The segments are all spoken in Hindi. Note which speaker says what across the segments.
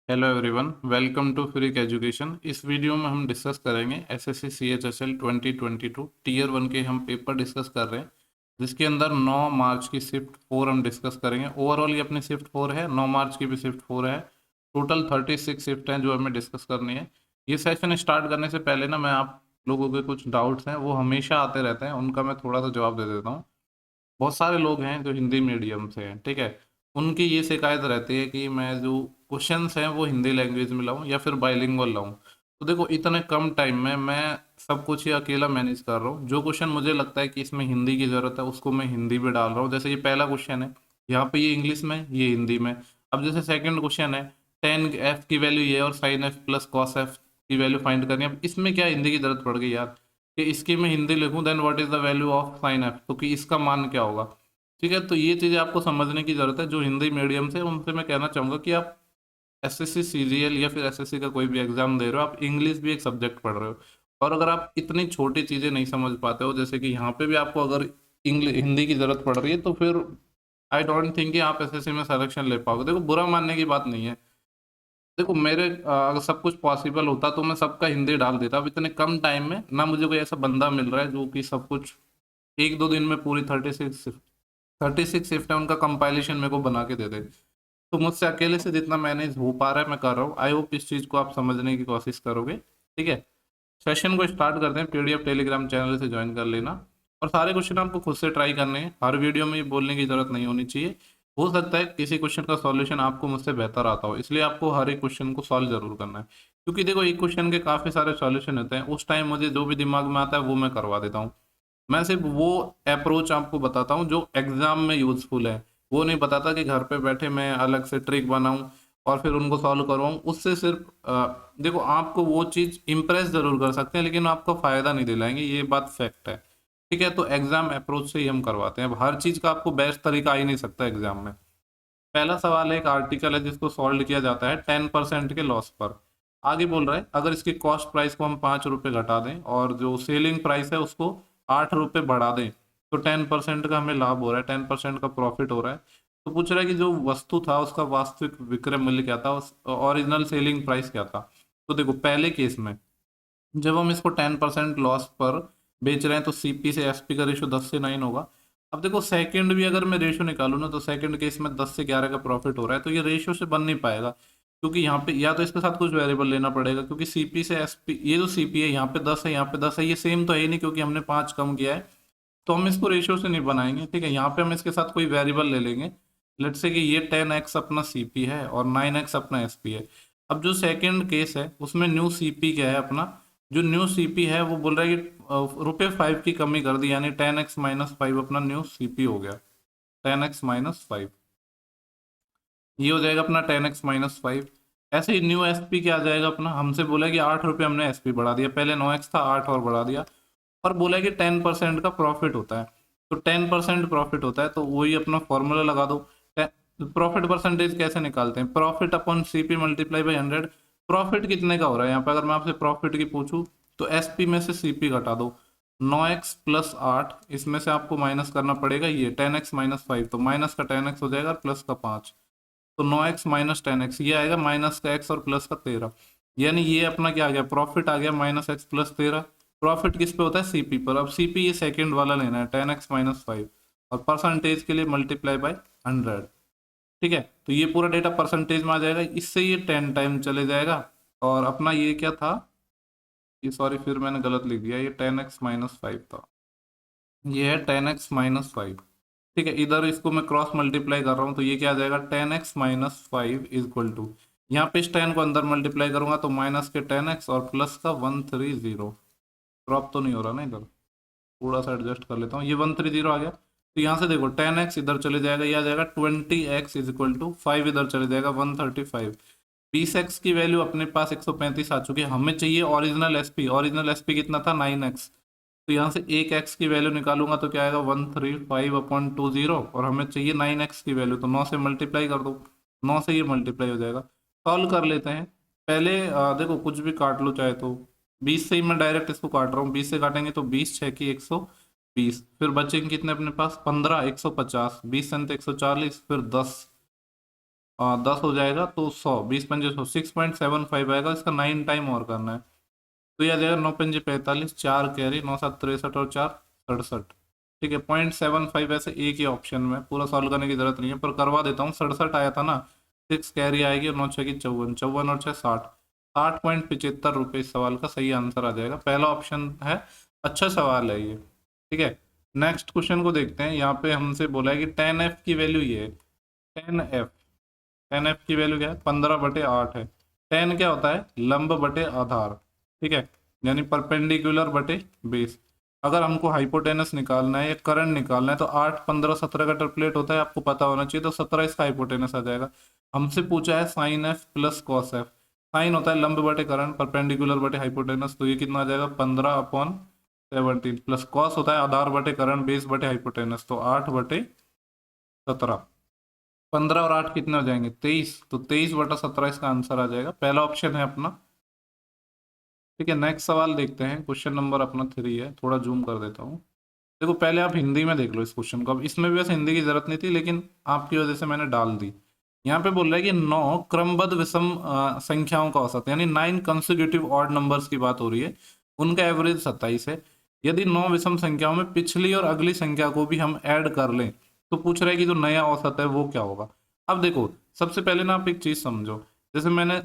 Speaker 1: Hello everyone, welcome to freak education. इस वीडियो में हम डिस्कस करेंगे एसएससी सीएचएसएल 2022 टीयर वन के हम पेपर डिस्कस कर रहे हैं, जिसके अंदर 9 मार्च की शिफ्ट 4 हम डिस्कस करेंगे। ओवरऑल ये अपनी शिफ्ट 4 है, 9 मार्च की भी शिफ्ट 4 है। टोटल 36 शिफ्ट हैं जो हमें डिस्कस करनी है। ये सेशन स्टार्ट करने से पहले ना मैं आप लोगों के कुछ डाउट्स हैं वो हमेशा आते रहते हैं, उनका मैं थोड़ा सा जवाब दे देता हूँ। बहुत सारे लोग हैं जो हिंदी मीडियम से हैं, ठीक है। उनकी ये शिकायत रहती है कि मैं जो क्वेश्चंस हैं वो हिंदी लैंग्वेज में लाऊं या फिर बाइलिंगुअल लाऊं। तो देखो, इतने कम टाइम में मैं सब कुछ ही अकेला मैनेज कर रहा हूँ। जो क्वेश्चन मुझे लगता है कि इसमें हिंदी की ज़रूरत है उसको मैं हिंदी में डाल रहा हूँ। जैसे ये पहला क्वेश्चन है, यहाँ पे ये इंग्लिश में, ये हिंदी में। अब जैसे सेकंड क्वेश्चन है, टेन एफ की वैल्यू ये और sine F plus cos F की वैल्यू फाइंड करनी है। अब इसमें क्या हिंदी की जरूरत पड़ गई यार, कि इसकी मैं हिंदी लिखूं, then what is the value of sine F, तो कि इसका मान क्या होगा। ठीक है, तो ये चीज़ें आपको समझने की जरूरत है। जो हिंदी मीडियम से, उनसे मैं कहना चाहूंगा कि आप एसएससी सीजीएल या फिर एसएससी का कोई भी एग्जाम दे रहे हो, आप इंग्लिश भी एक सब्जेक्ट पढ़ रहे हो। और अगर आप इतनी छोटी चीज़ें नहीं समझ पाते हो, जैसे कि यहाँ पे भी आपको अगर इंग्लिश हिंदी की जरूरत पड़ रही है, तो फिर आई डोंट थिंक कि आप एसएससी में सिलेक्शन ले पाओगे। देखो, बुरा मानने की बात नहीं है। देखो मेरे अगर सब कुछ पॉसिबल होता तो मैं सबका हिंदी डाल देता। अब इतने कम टाइम में ना मुझे कोई ऐसा बंदा मिल रहा है जो कि सब कुछ एक दो दिन में पूरी 36 शिफ्ट है उनका कंपाइलेशन मेरे को बना के दे दे। तो मुझसे अकेले से जितना मैनेज हो पा रहा है मैं कर रहा हूँ। आई होप इस चीज़ को आप समझने की कोशिश करोगे, ठीक है। सेशन को स्टार्ट करते हैं। पीडीएफ टेलीग्राम चैनल से ज्वाइन कर लेना, और सारे क्वेश्चन आपको खुद से ट्राई करने हैं। हर वीडियो में ये बोलने की जरूरत नहीं होनी चाहिए। हो सकता है किसी क्वेश्चन का सॉल्यूशन आपको मुझसे बेहतर आता हो, इसलिए आपको हर एक क्वेश्चन को सॉल्व जरूर करना है। क्योंकि देखो, एक क्वेश्चन के काफी सारे सॉल्यूशन होते हैं, उस टाइम मुझे जो भी दिमाग में आता है वो मैं करवा देता हूँ। मैं सिर्फ वो अप्रोच आपको बताता हूँ जो एग्जाम में यूजफुल है। वो नहीं बताता कि घर पे बैठे मैं अलग से ट्रिक बनाऊं और फिर उनको सॉल्व करवाऊं। उससे सिर्फ देखो, आपको वो चीज इंप्रेस जरूर कर सकते हैं लेकिन आपको फायदा नहीं दिलाएंगे, ये बात फैक्ट है। ठीक है, तो एग्जाम अप्रोच से ही हम करवाते हैं। अब हर चीज का आपको बेस्ट तरीका आ ही नहीं सकता एग्जाम में। पहला सवाल है, एक आर्टिकल है जिसको सॉल्व किया जाता है 10% के लॉस पर। आगे बोल रहा है, अगर इसकी कॉस्ट प्राइस को हम 5 रुपये घटा दें और जो सेलिंग प्राइस है उसको 8 रुपये बढ़ा दें, तो 10% का हमें लाभ हो रहा है, 10% का प्रॉफिट हो रहा है। तो पूछ रहा है कि जो वस्तु था उसका वास्तविक विक्रय मूल्य क्या था, ओरिजिनल सेलिंग प्राइस क्या था। तो देखो, पहले केस में जब हम इसको 10% लॉस पर बेच रहे हैं तो सीपी से एसपी का रेशो 10 से 9 होगा। अब देखो, सेकंड भी अगर मैं रेशो निकालूं ना, तो सेकंड केस में 10 से 11 का प्रॉफिट हो रहा है, तो ये रेशो से बन नहीं पाएगा। क्योंकि यहाँ पे या तो इसके साथ कुछ वेरिएबल लेना पड़ेगा, क्योंकि सीपी से एसपी, ये जो सीपी है यहाँ पे 10 है, यहाँ पे 10 है, ये सेम तो है ही नहीं क्योंकि हमने 5 कम किया है। तो हम इसको रेशियो से नहीं बनाएंगे, ठीक है। यहाँ पे हम इसके साथ कोई वेरिएबल ले लेंगे। लेट्स से कि ये 10x अपना सीपी है और 9x अपना एसपी है। अब जो सेकंड केस है उसमें न्यू सीपी क्या है अपना, जो न्यू सीपी है वो बोल रहा है कि ₹5 की कमी कर दी, यानी 10x-5 अपना न्यू सीपी हो गया। 10x-5 ये हो जाएगा अपना 10x-5। ऐसे ही न्यू एसपी क्या आ जाएगा अपना, हमसे बोला कि 8 रुपये हमने एसपी बढ़ा दिया, पहले 9x था, 8 और बढ़ा दिया। और बोला कि 10% का प्रॉफिट होता है। तो 10% प्रॉफिट होता है तो वही अपना फॉर्मूला लगा दो। प्रॉफिट परसेंटेज कैसे निकालते हैं, profit upon CP multiply by 100। Profit कितने का हो रहा है यहाँ पे, अगर मैं आपसे प्रॉफिट की पूछूं तो एसपी में से सीपी घटा दो। 9x+8, इसमें से आपको माइनस करना पड़ेगा ये 10x-5, तो माइनस का 10x हो जाएगा, प्लस का 5। तो 9x-10x ये आएगा, माइनस का x और प्लस का 13। यानी ये अपना क्या आ गया, प्रॉफिट आ गया -x+13। प्रॉफिट किस पे होता है, सीपी पर। अब सीपी ये सेकंड वाला लेना है, 10x-5, और परसेंटेज के लिए मल्टीप्लाई बाय 100। ठीक है, तो ये पूरा डेटा परसेंटेज में आ जाएगा, इससे ये 10 टाइम चले जाएगा। और अपना ये क्या था, ये सॉरी फिर मैंने गलत लिख दिया, ये 10x-5 था, ये है 10x-5। ठीक है, इधर इसको मैं क्रॉस मल्टीप्लाई कर रहा हूँ तो ये क्या आ जाएगा, 10x-5 इज इक्वल टू, यहाँ पे इस 10 को अंदर मल्टीप्लाई करूंगा तो माइनस के 10x और प्लस का 130। क्रॉप तो नहीं हो रहा ना इधर, थोड़ा सा एडजस्ट कर लेता हूँ, ये 130 आ गया। तो यहाँ से देखो 10x इधर चले जाएगा, ये आ जाएगा 20x इज इक्वल टू 5, इधर चले जाएगा 135। 20x की वैल्यू अपने पास 135 आ चुकी है, हमें चाहिए ओरिजिनल एसपी। ओरिजिनल एसपी कितना था, 9x। तो यहाँ से एक x की वैल्यू निकालूंगा तो क्या आएगा, 135/20, और हमें चाहिए 9x की वैल्यू, तो 9 से मल्टीप्लाई कर दो, 9 से ये मल्टीप्लाई हो जाएगा। सॉल्व कर लेते हैं। पहले देखो, कुछ भी काट लो चाहे तो, 20 से ही मैं डायरेक्ट इसको काट रहा हूँ। 20 से काटेंगे तो 20×6 = 120, फिर बचेंगे कितने अपने पास, 15, 150, 20 से 140, फिर 10, 10 हो जाएगा तो 100, 20 पंजे 100, 6.75 आएगा। इसका 9 टाइम और करना है तो ये आ जाएगा 9 पंजे 45, 4 कैरी, 9 7 63 और 4 67। ठीक है, 0.75 ऐसे एक ही ऑप्शन में, पूरा सॉल्व करने की जरूरत नहीं है पर करवा देता हूँ। 67 आया था ना, 6 कैरी आएगी और 9 6 54, 54 और 6 60, 60.75 रुपये इस सवाल का सही आंसर आ जाएगा। पहला ऑप्शन है, अच्छा सवाल है ये। ठीक है, नेक्स्ट क्वेश्चन को देखते हैं। यहाँ पे हमसे बोला है कि 10f की वैल्यू ये है। 10f, 10f की वैल्यू क्या है, 15/8 है। 10 क्या होता है, लंब बटे आधार। ठीक है, यानी परपेंडिकुलर बटे बेस। अगर हमको हाइपोटेनस निकालना है या करंट निकालना है तो 8 15 17 का ट्रिपलेट होता है, आपको पता होना चाहिए। तो 17 इसका हाइपोटेनस आ जाएगा। हमसे पूछा है sine F plus cos F. Sine होता है लंब बटे करंट, परपेंडिकुलर बटे हाइपोटेनस, तो ये कितना आ जाएगा 15/17, प्लस कॉस होता है आधार बटे करंट, बेस बटे हाइपोटेनस, तो 8/17। 15 और 8 कितने हो जाएंगे, 23, तो 23/17 इसका आंसर आ जाएगा। पहला ऑप्शन है अपना। ठीक है, नेक्स्ट सवाल देखते हैं। क्वेश्चन नंबर अपना 3 है, थोड़ा जूम कर देता हूँ। देखो पहले आप हिंदी में देख लो इस क्वेश्चन को। अब इसमें भी वैसे हिंदी की जरूरत नहीं थी लेकिन आपकी वजह से मैंने डाल दी। यहाँ पे बोल रहा है कि 9 क्रमबद्ध विषम संख्याओं का औसत, यानी 9 कंसेक्यूटिव ऑड नंबर्स की बात हो रही है, उनका एवरेज 27 है। यदि 9 विषम संख्याओं में पिछली और अगली संख्या को भी हम ऐड कर लें तो पूछ रहा है कि जो नया औसत है वो क्या होगा। अब देखो, सबसे पहले ना आप एक चीज समझो। जैसे मैंने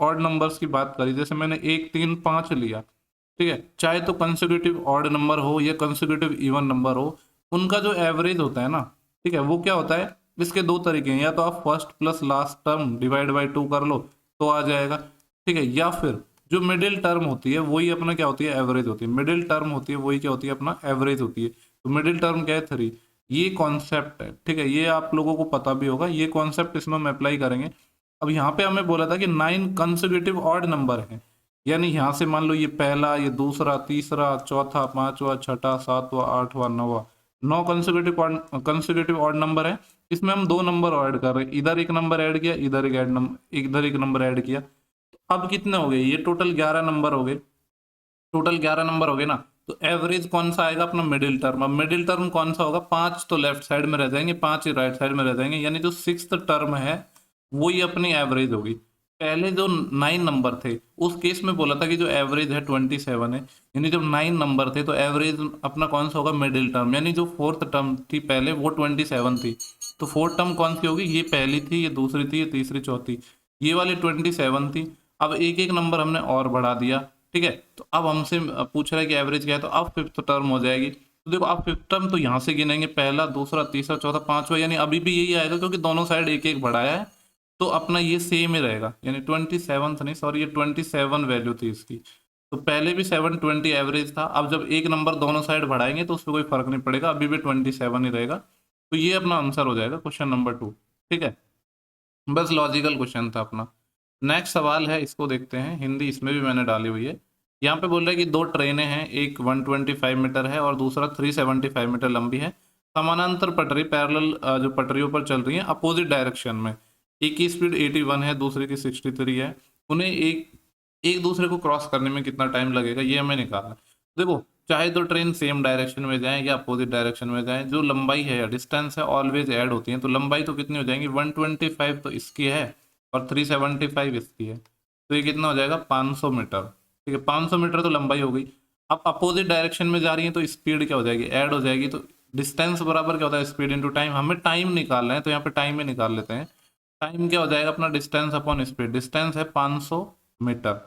Speaker 1: ऑड नंबर्स की बात करी, जैसे मैंने 1 3 5 लिया। ठीक है, चाहे तो कंसेक्यूटिव ऑड नंबर हो या कंसेक्यूटिव इवन नंबर हो, उनका जो एवरेज होता है ना, ठीक है, वो क्या होता है, इसके दो तरीके हैं। या तो आप first plus last term divide by 2 कर लो तो आ जाएगा। ठीक है, या फिर जो मिडिल टर्म होती है वही अपना क्या होती है, एवरेज होती है। मिडिल टर्म होती है वही क्या होती है, अपना एवरेज होती है। तो मिडिल टर्म क्या है, 3। ये कॉन्सेप्ट है। ठीक है, ये आप लोगों को पता भी होगा, ये कॉन्सेप्ट इसमें हम अप्लाई करेंगे। अब यहाँ पे हमें बोला था कि 9 कंसेक्यूटिव ऑड नंबर है, यानी यहाँ से मान लो ये पहला, ये दूसरा, तीसरा, चौथा, पांचवा, छठा, सातवां, आठवां, नौवां, 9 कंसेक्यूटिव ऑड नंबर है। इसमें हम 2 नंबर ऐड कर रहे हैं, इधर एक नंबर ऐड किया, इधर एक नंबर ऐड किया। अब कितने हो गए, ये टोटल 11 नंबर हो गए। टोटल 11 नंबर हो गए ना, तो एवरेज कौन सा आएगा, अपना मिडिल टर्म। अब मिडिल टर्म कौन सा होगा, 5 तो लेफ्ट साइड में रह जाएंगे, 5 ही राइट साइड में रह जाएंगे, यानी जो 6th टर्म है वही अपनी एवरेज होगी। पहले जो 9 नंबर थे उस केस में बोला था कि जो एवरेज है 27 है, यानी जब 9 नंबर थे तो एवरेज अपना कौन सा होगा, मिडिल टर्म। यानी जो 4th टर्म थी पहले वो 27 थी, तो 4th टर्म कौन सी होगी, ये पहली थी, ये दूसरी थी, ये तीसरी, चौथी, ये वाली 27 थी। अब एक एक नंबर हमने और बढ़ा दिया। ठीक है, तो अब हमसे पूछ रहा है कि एवरेज क्या है, तो अब 5th टर्म हो जाएगी। तो देखो अब 5th टर्म तो यहाँ से गिनेंगे, पहला, दूसरा, तीसरा, चौथा, पांचवा, यानी अभी भी यही आएगा क्योंकि दोनों साइड एक एक बढ़ाया है, तो अपना ये सेम ही रहेगा। यानी 27th नहीं, सॉरी, ये 27 वैल्यू थी इसकी। तो पहले भी 720 एवरेज था, अब जब एक नंबर दोनों साइड बढ़ाएंगे तो उसमें कोई फर्क नहीं पड़ेगा, अभी भी 27 ही रहेगा। तो ये अपना आंसर हो जाएगा क्वेश्चन नंबर 2। ठीक है, बस लॉजिकल क्वेश्चन था अपना। नेक्स्ट सवाल है, इसको देखते हैं। हिंदी इसमें भी मैंने डाली हुई है। यहाँ पे बोल रहा है कि 2 ट्रेनें हैं, एक 125 मीटर है और दूसरा 375 मीटर लंबी है। समानांतर पटरी, पैरेलल जो पटरियों पर चल रही है अपोजिट डायरेक्शन में। एक की स्पीड 81 है, दूसरे की 63 है। उन्हें एक एक दूसरे को क्रॉस करने में कितना टाइम लगेगा, ये हमें निकालना है। देखो, चाहे तो ट्रेन सेम डायरेक्शन में जाए या अपोजिट डायरेक्शन में जाए, जो लंबाई है या डिस्टेंस है ऑलवेज ऐड होती है। तो लंबाई तो कितनी हो जाएंगी, 125 तो इसकी है और 375 इसकी है, तो ये कितना हो जाएगा, 500 मीटर। ठीक है, 500 मीटर तो लंबाई हो गई। अब अपोजिट डायरेक्शन में जा रही है तो स्पीड क्या हो जाएगी, ऐड हो जाएगी। तो डिस्टेंस बराबर क्या होता है, स्पीड इंटू टाइम। हमें टाइम निकालना है तो यहाँ पे टाइम में निकाल लेते हैं। टाइम क्या हो जाएगा, अपना डिस्टेंस अपॉन स्पीड। डिस्टेंस है 500 मीटर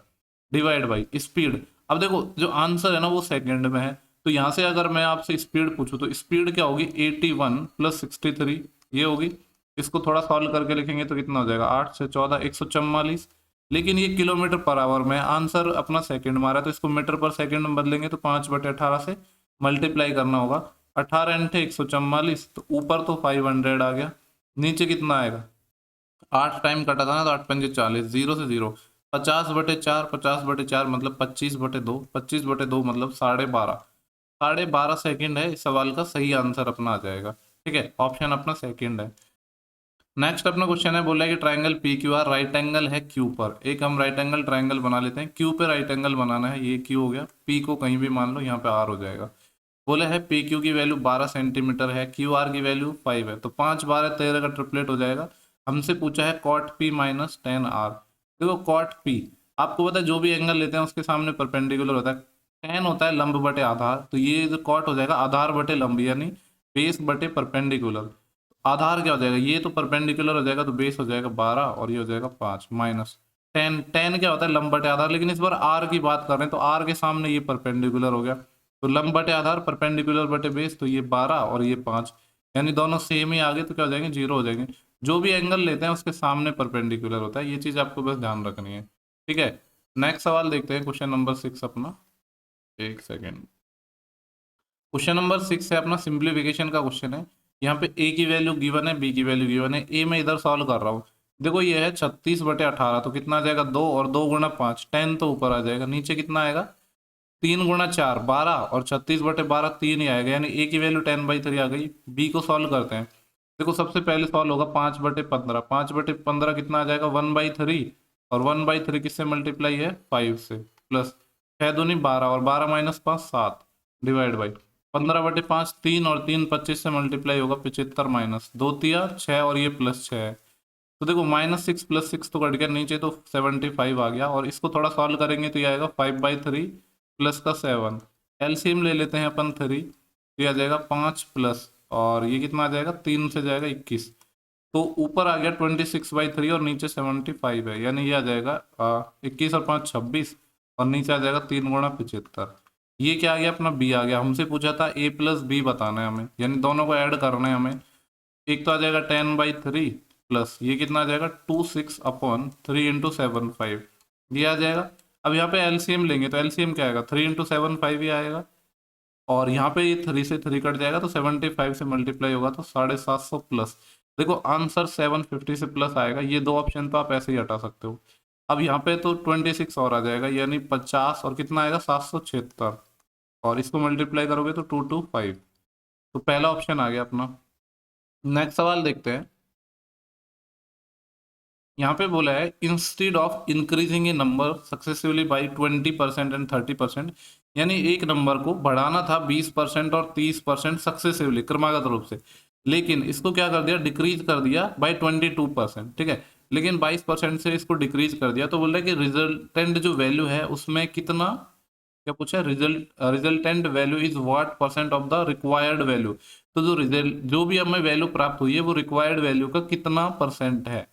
Speaker 1: डिवाइड बाई स्पीड। अब देखो जो आंसर है ना वो सेकंड में है, तो यहाँ से अगर मैं आपसे स्पीड पूछूं तो स्पीड क्या होगी, 81 प्लस 63 ये होगी। इसको थोड़ा सॉल्व करके लिखेंगे तो कितना हो जाएगा, 8 से 14 144। लेकिन ये किलोमीटर पर आवर में, आंसर अपना सेकंड मारा तो इसको मीटर पर सेकंड में बदलेंगे तो 5/18 से मल्टीप्लाई करना होगा। 18 × 144, तो ऊपर तो 500 आ गया, नीचे कितना आएगा, 8 टाइम कटा था ना, तो 8 पंजे 40, 0 से 0, 50/4, 50/4 मतलब 25/2, 25/2 मतलब 12.5। 12.5 सेकेंड है, इस सवाल का सही आंसर अपना आ जाएगा। ठीक है, ऑप्शन अपना सेकंड है। नेक्स्ट अपना क्वेश्चन है, बोला है कि triangle P Q R right angle है क्यू पर। एक हम राइट एंगल ट्राइंगल बना लेते हैं, क्यू पे राइट एंगल बनाना है, ये क्यू हो गया, पी को कहीं भी मान लो, यहाँ पे आर हो जाएगा। बोला है पी क्यू की वैल्यू 12 सेंटीमीटर है, क्यू आर की वैल्यू 5 है, तो 5 12 13 का ट्रिपलेट हो जाएगा। हमसे पूछा है cot P minus tan R. देखो कॉट पी, आपको पता है जो भी एंगल लेते हैं उसके सामने परपेंडिकुलर होता है। टेन होता है लंब बटे आधार, तो ये जो कॉट हो जाएगा आधार बटे लंब, यानी बेस बटे परपेंडिकुलर। आधार क्या हो जाएगा, ये तो परपेंडिकुलर हो जाएगा, तो बेस हो जाएगा 12 और ये हो जाएगा 5 माइनस टेन। टेन क्या होता है लंब बटे आधार, लेकिन इस बार आर की बात कर रहे हैं तो आर के सामने ये परपेंडिकुलर हो गया, तो लंब बटे आधार परपेंडिकुलर बटे बेस, तो ये 12 और ये 5, यानी दोनों सेम ही आगे, तो क्या हो जाएंगे, जीरो हो जाएंगे। जो भी एंगल लेते हैं उसके सामने परपेंडिकुलर होता है, ये चीज आपको बस ध्यान रखनी है। ठीक है, नेक्स्ट सवाल देखते हैं, क्वेश्चन नंबर 6 अपना। एक सेकेंड। क्वेश्चन नंबर 6 है अपना, सिंप्लीफिकेशन का क्वेश्चन है। यहाँ पे ए की वैल्यू गिवन है, बी की वैल्यू गिवन है, ए मैं इधर सॉल्व कर रहा हूँ। देखो ये है 36/18, तो कितना आ जाएगा 2, और 2 गुणा 5 10, तो ऊपर आ जाएगा, नीचे कितना आएगा 3 गुणा 4 12, और 36/12 3 ही आएगा, यानी ए की वैल्यू 10/3 आ गई। बी को सॉल्व करते हैं। देखो सबसे पहले सॉल्व होगा 5/15, 5/15 कितना आ जाएगा 1/3, और 1/3 किससे मल्टीप्लाई है 5 से, प्लस 6 दूनी 12, और 12 माइनस 5 7, डिवाइड बाई 15/5 3, और 3 25 से मल्टीप्लाई होगा 75, माइनस 2 तिया 6, और ये प्लस 6 है। तो देखो -6 + 6 तो कट गया नीचे, तो 75 आ गया, और इसको थोड़ा सॉल्व करेंगे तो ये आएगा 5/3 प्लस का 7, एलसीएम ले लेते हैं अपन 3, तो ये आ जाएगा 5 प्लस, और ये कितना आ जाएगा 3 से जाएगा 21, तो ऊपर आ गया 26/3 और नीचे 75 है, यानी ये आ जाएगा 21 और 5 26, और नीचे आ जाएगा 3 गुणा 75। ये क्या आ गया अपना बी आ गया। हमसे पूछा था ए प्लस बी बताना है हमें, यानी दोनों को ऐड करना है हमें। एक तो आ जाएगा 10/3 प्लस ये कितना आ जाएगा 26/3 इंटू 7 5, ये आ जाएगा। अब यहाँ पे एलसीएम लेंगे तो एलसीएम क्या आएगा 3 इंटू 7 5 ही आएगा, और यहाँ पे ये 3 से 3 कट जाएगा, तो 75 से मल्टीप्लाई होगा तो 750 प्लस। देखो आंसर 750 से प्लस आएगा, ये दो ऑप्शन तो आप ऐसे ही हटा सकते हो। अब यहाँ पे तो 26 और आ जाएगा, यानी 50, और कितना आएगा 776, और इसको मल्टीप्लाई करोगे तो 225, तो पहला ऑप्शन आ गया अपना। नेक्स्ट सवाल देखते हैं। यहाँ पे बोला है instead of increasing A number successively by 20% and 30%, यानी एक नंबर को बढ़ाना था 20% और 30% सक्सेसिवली क्रमागत रूप से, लेकिन इसको क्या कर दिया डिक्रीज कर दिया बाई 22%, ठीक है, लेकिन 22% से इसको डिक्रीज कर दिया, तो बोल रहा है कि रिजल्टेंट जो वैल्यू है उसमें कितना, क्या पूछा है, resultant value is what percent of the required value, तो जो रिजल्ट जो भी हमें वैल्यू प्राप्त हुई है वो रिक्वायर्ड वैल्यू का कितना परसेंट है।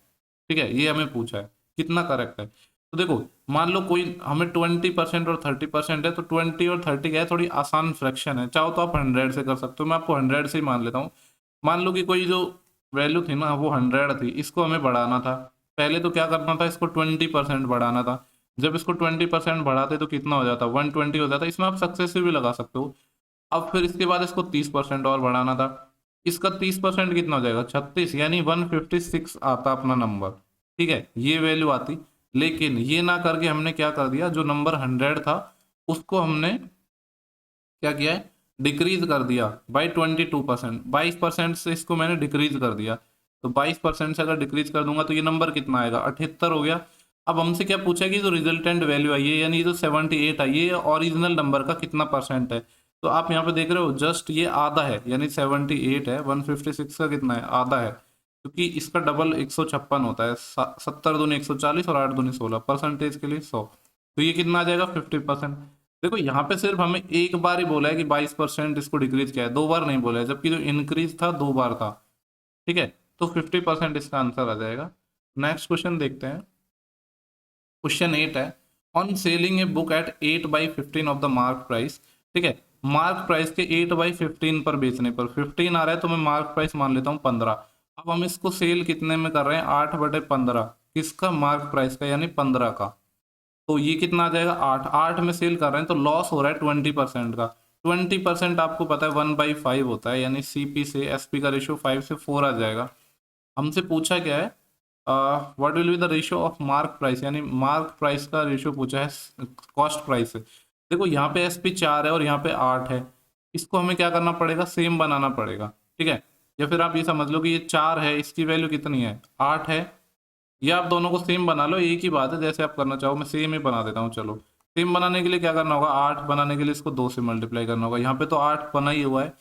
Speaker 1: ठीक है, ये हमें पूछा है कितना करेक्ट है। तो देखो मान लो कोई हमें 20% और 30% है, तो 20 और 30 क्या है, थोड़ी आसान फ्रैक्शन है, चाहो तो आप 100 से कर सकते हो, मैं आपको 100 से ही मान लेता हूँ। मान लो कि कोई जो वैल्यू थी ना वो 100 थी, इसको हमें बढ़ाना था, पहले तो क्या करना था इसको 20% बढ़ाना था। जब इसको 20% बढ़ाते तो कितना हो जाता 120 हो जाता, इसमें आप सक्सेसिव भी लगा सकते हो। अब फिर इसके बाद इसको 30% और बढ़ाना था, इसका 30% कितना हो जाएगा 36, यानी 156 आता अपना नंबर। ठीक है, ये वैल्यू आती, लेकिन ये ना करके हमने क्या कर दिया, जो नंबर 100 था उसको हमने क्या किया है डिक्रीज कर दिया बाई 22%, 22% से इसको मैंने डिक्रीज कर दिया, तो 22% से अगर डिक्रीज कर दूंगा तो ये नंबर कितना आएगा 78 हो गया। अब हमसे क्या पूछा कि जो रिजल्टेंट वैल्यू आई है, यानी ये जो 78 आई है ओरिजिनल नंबर का कितना परसेंट है, तो आप यहाँ पे देख रहे हो जस्ट ये आधा है, यानी 78 है, 156 का कितना है आधा है, क्योंकि इसका डबल 156 होता है, 70 दूनी 140 और 8 दूनी 16, परसेंटेज के लिए 100, तो ये कितना आ जाएगा 50%। देखो यहाँ पे सिर्फ हमें एक बार ही बोला है कि 22% इसको डिक्रीज किया है, दो बार नहीं बोला है, जबकि जो इंक्रीज था दो बार था। ठीक है, तो 50% इसका आंसर आ जाएगा। नेक्स्ट क्वेश्चन देखते हैं, क्वेश्चन 8 है, on selling a book at 8/15 of the mark price. ठीक है, मार्क प्राइस के 8/15 पर बेचने पर 15 आ रहा है, तो मैं मार्क प्राइस मान लेता हूँ 15। अब हम इसको सेल कितने में कर रहे हैं 8/15, किसका मार्क प्राइस का, यानी 15 का, तो ये कितना आ जाएगा 8, 8 में सेल कर रहे हैं, तो लॉस हो रहा है 20% का। 20% आपको पता है 1/5 होता है, यानी सीपी से एसपी का रेशियो 5 से 4 आ जाएगा। हमसे पूछा क्या है what will be the ratio of mark price, यानी मार्क प्राइस का रेशियो पूछा है कॉस्ट प्राइस से। देखो यहाँ पे एसपी 4 है और यहाँ पे 8 है, इसको हमें क्या करना पड़ेगा सेम बनाना पड़ेगा। ठीक है, या फिर आप ये समझ लो कि ये 4 है, इसकी वैल्यू कितनी है 8 है, या आप दोनों को सेम बना लो, एक ही बात है, जैसे आप करना चाहो, मैं सेम ही बना देता हूँ। चलो सेम बनाने के लिए क्या करना होगा, 8 बनाने के लिए इसको 2 से मल्टीप्लाई करना होगा, यहाँ पे तो 8 बना ही हुआ है,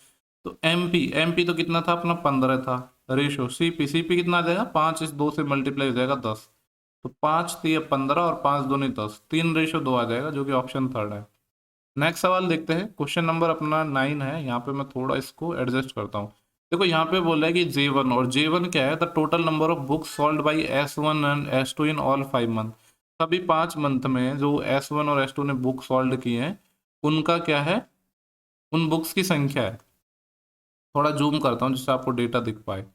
Speaker 1: तो एमपी तो कितना था अपना 15 था, रेशो सीपी कितना आ जाएगा, 5 इस 2 से मल्टीप्लाई हो जाएगा 10, तो 5 3 15 और 5 दूनी 10, 3:2 आ जाएगा, जो कि ऑप्शन थर्ड है। नेक्स्ट सवाल देखते हैं, क्वेश्चन नंबर अपना 9 है। यहाँ पे मैं थोड़ा इसको एडजस्ट करता हूँ। देखो यहाँ पे बोल रहा है कि J1, और J1 क्या है, the total number of books sold by S1 and S2 in all 5 month. सभी 5 मंथ में जो S1 और S2 ने बुक सोल्ड की हैं, उनका क्या है, उन बुक्स की संख्या है। थोड़ा जूम करता हूँ जिससे आपको डेटा दिख पाए।